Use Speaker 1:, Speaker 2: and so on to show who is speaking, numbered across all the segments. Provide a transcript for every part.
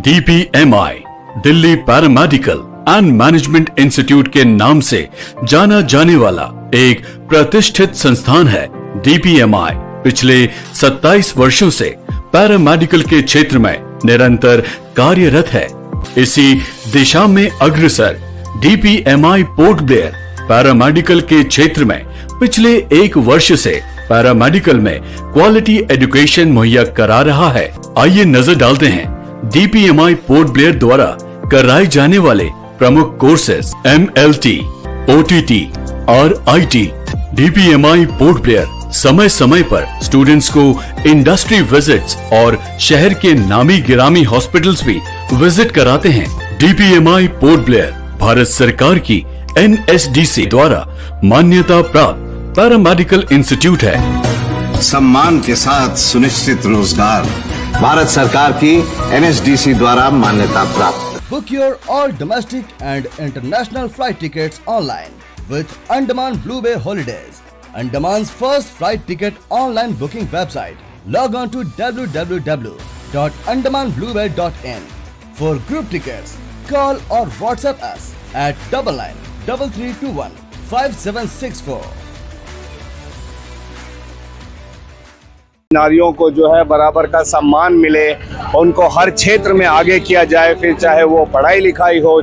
Speaker 1: DPMI Delhi paramedical and management institute के नाम से जाना जाने वाला एक प्रतिष्ठित संस्थान है। DPMI पिछले 27 वर्षों से पैरामेडिकल के क्षेत्र में निरंतर कार्यरत है। इसी दिशा में अग्रसर DPMI पोर्ट ब्लेयर पैरामेडिकल के क्षेत्र में पिछले 1 वर्ष से पैरामेडिकल में क्वालिटी एजुकेशन मुहैया करा रहा है। आइए नजर डालते हैं DPMI पोर्ट ब्लेयर द्वारा कराए जाने वाले प्रमुख कोर्सेज MLT, OTT और IT। DPMI पोर्ट ब्लेयर समय समय पर स्टूडेंट्स को इंडस्ट्री विजिट्स और शहर के नामी गिरामी हॉस्पिटल्स भी विजिट कराते हैं। DPMI पोर्ट ब्लेयर भारत सरकार की NSDC द्वारा मान्यता प्राप्त पैरामेडिकल इंस्टीट्यूट है।
Speaker 2: सम्मान के साथ सुनिश्चित रोजगार भारत सरकार की NSDC द्वारा मान्यता प्राप्त।
Speaker 3: Book your all domestic and international flight tickets online with Andaman Blue Bay Holidays, Andaman's first flight ticket online booking website. Log on to www.andamanbluebay.in. For group tickets, call or WhatsApp us at 993321 5764.
Speaker 4: नारियों को जो है बराबर का सम्मान मिले, उनको हर क्षेत्र में आगे किया जाए, फिर चाहे वो पढ़ाई लिखाई हो,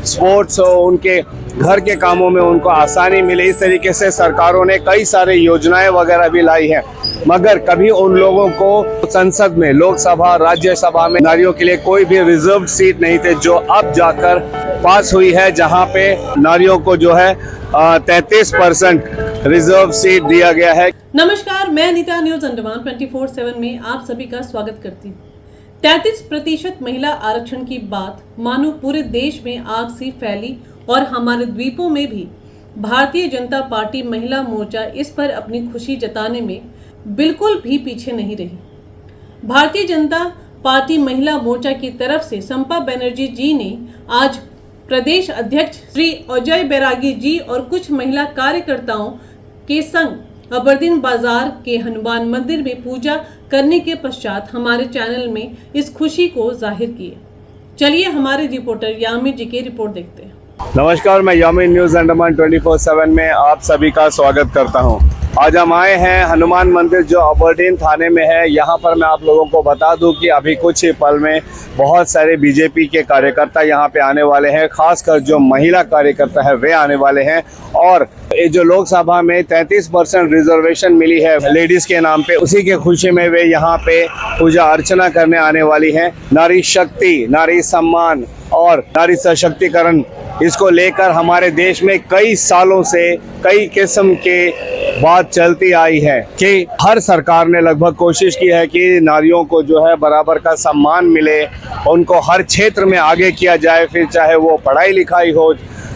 Speaker 4: स्पोर्ट्स हो, उनके घर के कामों में उनको आसानी मिले। इस तरीके से सरकारों ने कई सारे योजनाएं वगैरह भी लाई हैं, मगर कभी उन लोगों को संसद में, लोकसभा, राज्यसभा में नारियों के लिए कोई भी रिजर्व सीट नहीं थे, जो अब जाकर पास हुई है, जहां पे नारियों को जो है 33% रिजर्व सीट दिया गया है।
Speaker 5: नमस्कार, मैं अनीता न्यूज अंडमान 24/7 में आप सभी का स्वागत करती हूँ। 33% महिला आरक्षण की बात मानो पूरे देश में आग सी फैली और हमारे द्वीपों में भी भारतीय जनता पार्टी महिला मोर्चा इस पर अपनी खुशी जताने में बिल्कुल भी पीछे नहीं रही। भारतीय जनता पार्टी महिला मोर्चा की तरफ से संपा बनर्जी जी ने आज प्रदेश अध्यक्ष श्री अजय बैरागी जी और कुछ महिला कार्यकर्ताओं के संग अबरदीन बाजार के हनुमान मंदिर में पूजा करने के पश्चात हमारे चैनल में इस खुशी को जाहिर किए। चलिए हमारे रिपोर्टर यामिर जी की रिपोर्ट देखते हैं।
Speaker 4: नमस्कार, मैं यामिर न्यूज अंडमान 24/7 में आप सभी का स्वागत करता हूं। आज हम आए हैं हनुमान मंदिर जो अबरदीन थाने में है। यहां पर मैं आप लोगों को बता दूं कि अभी कुछ ही पल में बहुत सारे बीजेपी के कार्यकर्ता यहां पे आने वाले हैं, खासकर जो महिला कार्यकर्ता है वे आने वाले हैं। और ये जो लोकसभा में 33% रिजर्वेशन मिली है लेडीज के नाम पे, उसी के खुशी में वे यहाँ पे पूजा अर्चना करने आने वाली हैं। नारी शक्ति, नारी सम्मान और नारी सशक्तिकरण, इसको लेकर हमारे देश में कई सालों से कई किस्म के बात चलती आई है कि हर सरकार ने लगभग कोशिश की है कि नारियों को जो है बराबर का सम्मान मिले, उनको हर क्षेत्र में आगे किया जाए, फिर चाहे वो पढ़ाई लिखाई हो,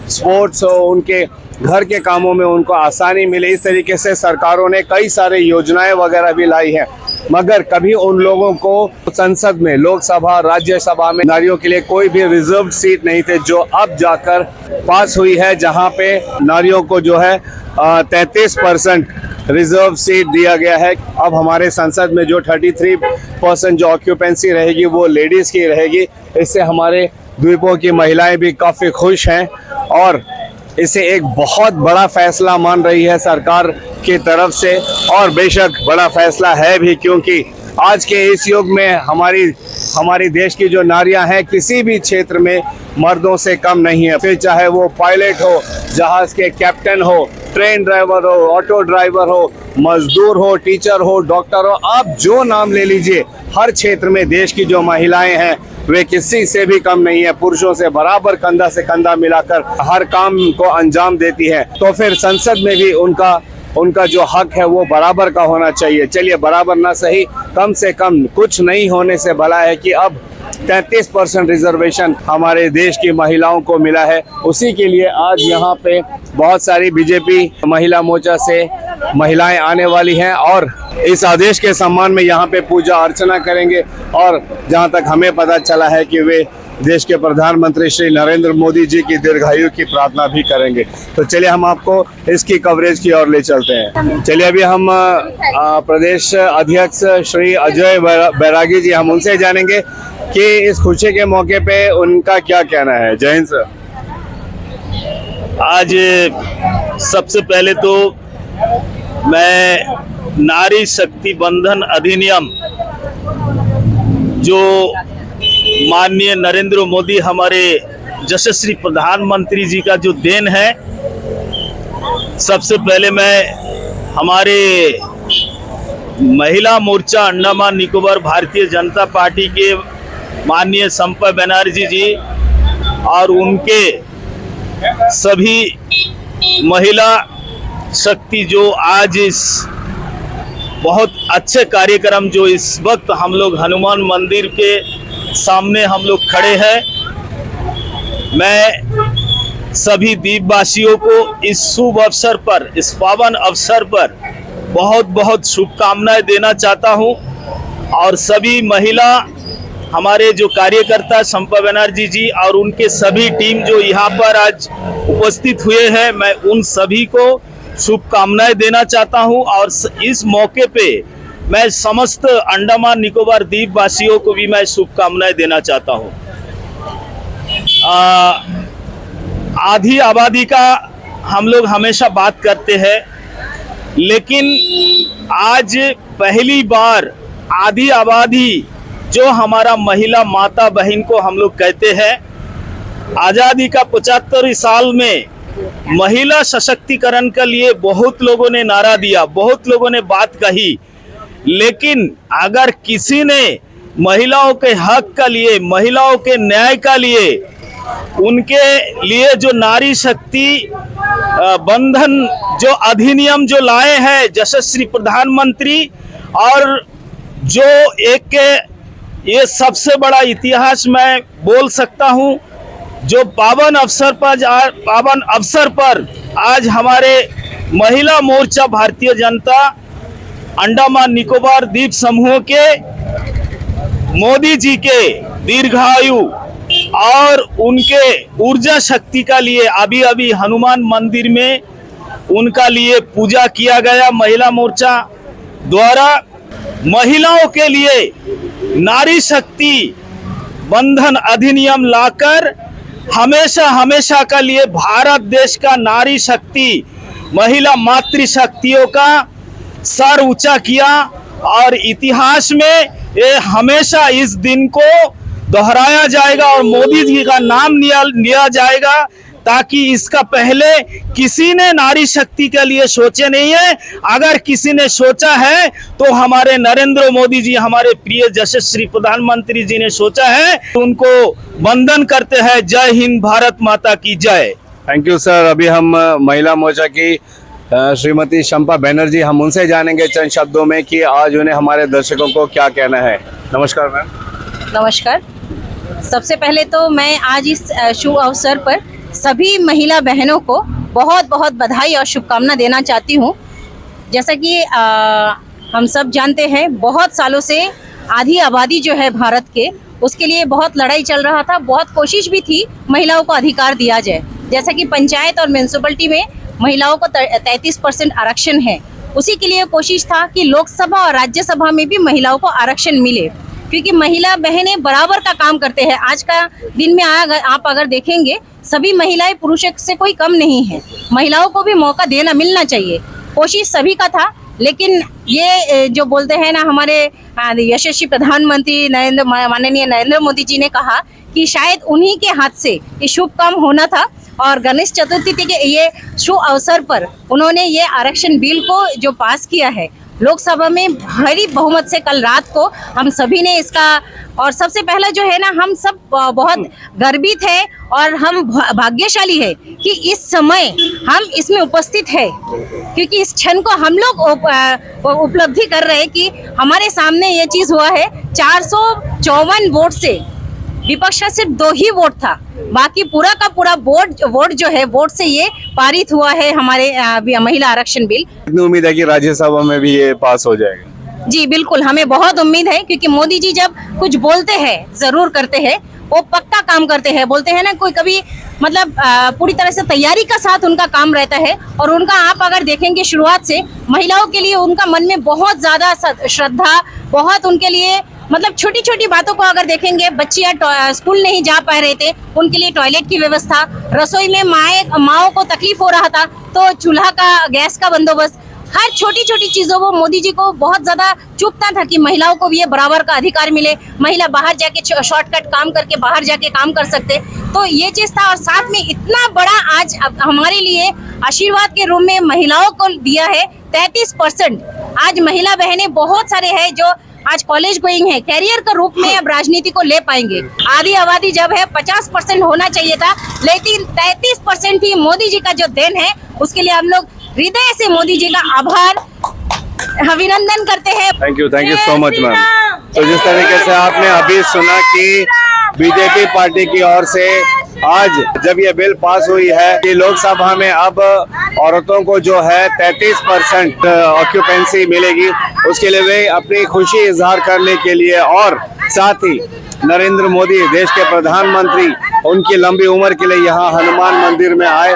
Speaker 4: स्पोर्ट्स हो, उनके घर के कामों में उनको आसानी मिले। इस तरीके से सरकारों ने कई सारे योजनाएं वगैरह भी लाई हैं, मगर कभी उन लोगों को संसद में, लोकसभा, राज्यसभा में नारियों के लिए कोई भी रिजर्व सीट नहीं थे, जो अब जाकर पास हुई है, जहां पे नारियों को जो है 33% रिजर्व सीट दिया गया है। अब हमारे संसद में जो 33% जो ऑक्यूपेंसी रहेगी वो लेडीज़ की रहेगी। इससे हमारे द्वीपों की महिलाएं भी काफ़ी खुश हैं और इसे एक बहुत बड़ा फैसला मान रही है सरकार की तरफ से। और बेशक बड़ा फैसला है भी, क्योंकि आज के इस युग में हमारी देश की जो नारियां हैं किसी भी क्षेत्र में मर्दों से कम नहीं है। फिर चाहे वो पायलट हो, जहाज के कैप्टन हो, ट्रेन ड्राइवर हो, ऑटो ड्राइवर हो, मजदूर हो, टीचर हो, डॉक्टर हो, आप जो नाम ले लीजिए, हर क्षेत्र में देश की जो महिलाएं हैं वे किसी से भी कम नहीं है। पुरुषों से बराबर कंधा से कंधा मिलाकर हर काम को अंजाम देती है। तो फिर संसद में भी उनका जो हक है वो बराबर का होना चाहिए। चलिए, बराबर ना सही, कम से कम कुछ नहीं होने से भला है कि अब 33% रिजर्वेशन हमारे देश की महिलाओं को मिला है। उसी के लिए आज यहाँ पे बहुत सारी बीजेपी महिला मोर्चा से महिलाएं आने वाली हैं और इस आदेश के सम्मान में यहाँ पे पूजा अर्चना करेंगे। और जहाँ तक हमें पता चला है कि वे देश के प्रधानमंत्री श्री नरेंद्र मोदी जी की दीर्घायु की प्रार्थना भी करेंगे। तो चलिए हम आपको इसकी कवरेज की ओर ले चलते हैं। चलिए अभी हम प्रदेश अध्यक्ष श्री अजय बैरागी जी, हम उनसे जानेंगे कि इस खुशी के मौके पे उनका क्या कहना है। जय हिंद सर।
Speaker 6: आज सबसे पहले तो मैं नारी शक्ति बंधन अधिनियम जो माननीय नरेंद्र मोदी हमारे यशस्वी प्रधानमंत्री जी का जो देन है, सबसे पहले मैं हमारे महिला मोर्चा अंडमान निकोबार भारतीय जनता पार्टी के माननीय संपा बनर्जी जी और उनके सभी महिला शक्ति जो आज इस बहुत अच्छे कार्यक्रम जो इस वक्त हम लोग हनुमान मंदिर के सामने हम लोग खड़े हैं, मैं सभी द्वीपवासियों को इस शुभ अवसर पर, इस पावन अवसर पर बहुत बहुत शुभकामनाएं देना चाहता हूं। और सभी महिला हमारे जो कार्यकर्ता संपा बनर्जी जी और उनके सभी टीम जो यहाँ पर आज उपस्थित हुए हैं, मैं उन सभी को शुभकामनाएं देना चाहता हूं। और इस मौके पे मैं समस्त अंडमान निकोबार द्वीप वासियों को भी मैं शुभकामनाएं देना चाहता हूं। आधी आबादी का हम लोग हमेशा बात करते हैं, लेकिन आज पहली बार आधी आबादी जो हमारा महिला माता बहन को हम लोग कहते हैं, आज़ादी का 75 साल में महिला सशक्तिकरण के लिए बहुत लोगों ने नारा दिया, बहुत लोगों ने बात कही, लेकिन अगर किसी ने महिलाओं के हक के लिए, महिलाओं के न्याय के लिए, उनके लिए जो नारी शक्ति बंधन जो अधिनियम जो लाए हैं यशस्वी प्रधानमंत्री, और जो एक ये सबसे बड़ा इतिहास मैं बोल सकता हूं, जो पावन अवसर पर आज हमारे महिला मोर्चा भारतीय जनता अंडमान निकोबार द्वीप समूह के मोदी जी के दीर्घायु और उनके ऊर्जा शक्ति का लिए अभी अभी हनुमान मंदिर में उनका लिए पूजा किया गया। महिला मोर्चा द्वारा महिलाओं के लिए नारी शक्ति बंधन अधिनियम लाकर हमेशा हमेशा का लिए भारत देश का नारी शक्ति, महिला मातृशक्तियों का सर ऊंचा किया। और इतिहास में ये हमेशा इस दिन को दोहराया जाएगा और मोदी जी का नाम लिया जाएगा, ताकि इसका पहले किसी ने नारी शक्ति के लिए सोचे नहीं है। अगर किसी ने सोचा है तो हमारे नरेंद्र मोदी जी, हमारे प्रिय यशस्वी प्रधानमंत्री जी ने सोचा है। उनको वंदन करते हैं। जय हिंद, भारत माता की जय।
Speaker 4: Thank you sir. अभी हम महिला मोर्चा की श्रीमती संपा बनर्जी, हम उनसे जानेंगे चंद शब्दों में कि आज उन्हें हमारे दर्शकों को क्या कहना है। नमस्कार मैम।
Speaker 7: नमस्कार। सबसे पहले तो मैं आज इस शुभ अवसर पर सभी महिला बहनों को बहुत बहुत बधाई और शुभकामना देना चाहती हूँ। जैसा कि हम सब जानते हैं, बहुत सालों से आधी आबादी जो है भारत के, उसके लिए बहुत लड़ाई चल रहा था, बहुत कोशिश भी थी महिलाओं को अधिकार दिया जाए। जैसा कि पंचायत और म्यूनसिपलिटी में महिलाओं को 33% आरक्षण है, उसी के लिए कोशिश था कि लोकसभा और राज्यसभा में भी महिलाओं को आरक्षण मिले, क्योंकि महिला बहनें बराबर का काम करते हैं। आज का दिन में आप अगर देखेंगे, सभी महिलाएं पुरुषों से कोई कम नहीं है। महिलाओं को भी मौका देना मिलना चाहिए। कोशिश सभी का था, लेकिन ये जो बोलते हैं ना, हमारे यशस्वी प्रधानमंत्री माननीय नरेंद्र मोदी जी ने कहा कि शायद उन्हीं के हाथ से ये शुभ काम होना था। और गणेश चतुर्थी के ये शुभ अवसर पर उन्होंने ये आरक्षण बिल को जो पास किया है लोकसभा में भारी बहुमत से, कल रात को हम सभी ने इसका, और सबसे पहला जो है ना, हम सब बहुत गर्वित है और हम भाग्यशाली है कि इस समय हम इसमें उपस्थित है, क्योंकि इस क्षण को हम लोग उपलब्धि कर रहे हैं कि हमारे सामने ये चीज़ हुआ है। 454 वोट से, विपक्ष का सिर्फ 2 ही वोट था, बाकी पूरा का पूरा वोट जो है, वोट से ये पारित हुआ है हमारे महिला आरक्षण बिल।
Speaker 4: इतनी उम्मीद है कि राज्यसभा में भी ये पास हो जाएगा।
Speaker 7: जी बिल्कुल, हमें बहुत उम्मीद है, क्योंकि मोदी जी जब कुछ बोलते हैं जरूर करते हैं। वो पक्का काम करते हैं। बोलते हैं ना, कोई कभी मतलब पूरी तरह से तैयारी का साथ उनका काम रहता है। और उनका आप अगर देखेंगे शुरुआत से महिलाओं के लिए उनका मन में बहुत ज़्यादा श्रद्धा, बहुत उनके लिए मतलब छोटी छोटी बातों को अगर देखेंगे, बच्चियाँ स्कूल नहीं जा पा रहे थे, उनके लिए टॉयलेट की व्यवस्था, रसोई में माओं को तकलीफ हो रहा था तो चूल्हा का, गैस का बंदोबस्त, हर छोटी छोटी चीज़ों को मोदी जी को बहुत ज़्यादा चुभता था कि महिलाओं को भी ये बराबर का अधिकार मिले, महिला बाहर जाके शॉर्टकट काम करके बाहर जाके काम कर सकते। तो ये चीज़ था। और साथ में इतना बड़ा आज हमारे लिए आशीर्वाद के रूप में महिलाओं को दिया है 33%। आज महिला बहनें बहुत सारे हैं जो आज कॉलेज गोइंग है, कैरियर का रूप में अब राजनीति को ले पाएंगे। आधी आबादी जब है 50% होना चाहिए था, लेकिन 33% ही मोदी जी का जो देन है, उसके लिए हम लोग हृदय से मोदी जी का आभार अभिनंदन करते हैं।
Speaker 4: Thank you so much ma'am. तो जिस तरीके से आपने अभी सुना कि बीजेपी पार्टी की ओर से आज जब ये बिल पास हुई है कि लोकसभा में अब औरतों को जो है 33% ऑक्यूपेंसी मिलेगी, उसके लिए वे अपनी खुशी इजहार करने के लिए और साथ ही नरेंद्र मोदी देश के प्रधानमंत्री उनकी लंबी उम्र के लिए यहाँ हनुमान मंदिर में आए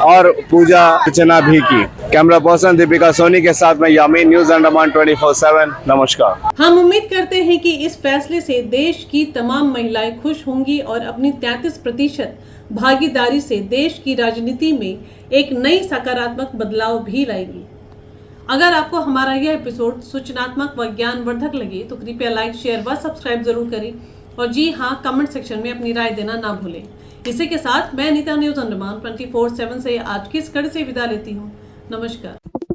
Speaker 4: और पूजा अर्चना भी की। कैमरा पर्सन दीपिका सोनी के साथ में यामीन, न्यूज अंडमान 24/7। नमस्कार।
Speaker 5: हम उम्मीद करते हैं कि इस फैसले से देश की तमाम महिलाएं खुश होंगी और अपनी 33% भागीदारी से देश की राजनीति में एक नई सकारात्मक बदलाव भी लाएगी। अगर आपको हमारा यह एपिसोड सूचनात्मक व ज्ञानवर्धक लगे तो कृपया लाइक, शेयर व सब्सक्राइब जरूर करें। और जी हाँ, कमेंट सेक्शन में अपनी राय देना ना भूलें। इसी के साथ मैं अनीता, न्यूज अंडमान 24/7 से आज की इस कड़ी से विदा लेती हूँ। नमस्कार।